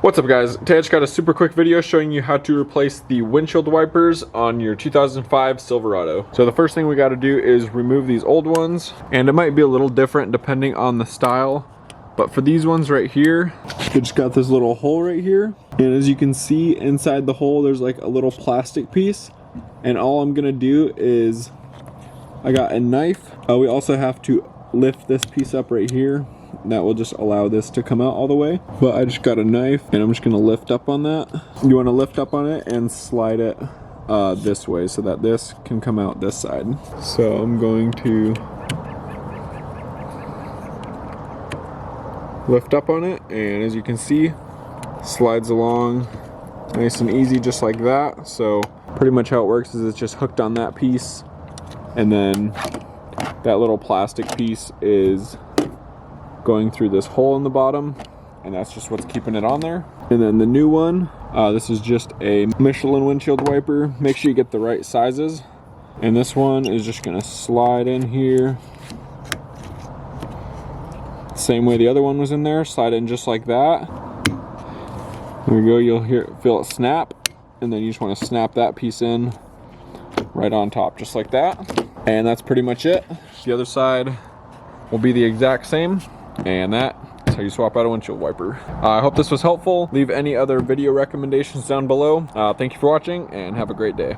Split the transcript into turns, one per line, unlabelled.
What's up guys, today I just got a super quick video showing you how to replace the windshield wipers on your 2005 Silverado. So the first thing we got to do is remove these old ones, and it might be a little different depending on the style, but for these ones right here, it just got this little hole right here, and as you can see inside the hole there's like a little plastic piece, and all I'm gonna do is I got a knife. We also have to lift this piece up right here. That will just allow this to come out all the way. But I just got a knife and I'm just gonna lift up on that. You wanna lift up on it and slide it this way so that this can come out this side. So I'm going to lift up on it, and as you can see, slides along nice and easy just like that. So pretty much how it works is it's just hooked on that piece, and then that little plastic piece is going through this hole in the bottom, and that's just what's keeping it on there. And then the new one, this is just a Michelin windshield wiper. Make sure you get the right sizes. And this one is just gonna slide in here. Same way the other one was in there, slide in just like that. There we go, you'll feel it snap, and then you just wanna snap that piece in right on top, just like that. And that's pretty much it. The other side will be the exact same. And that's how you swap out a windshield wiper. I hope this was helpful. Leave any other video recommendations down below. Thank you for watching and have a great day.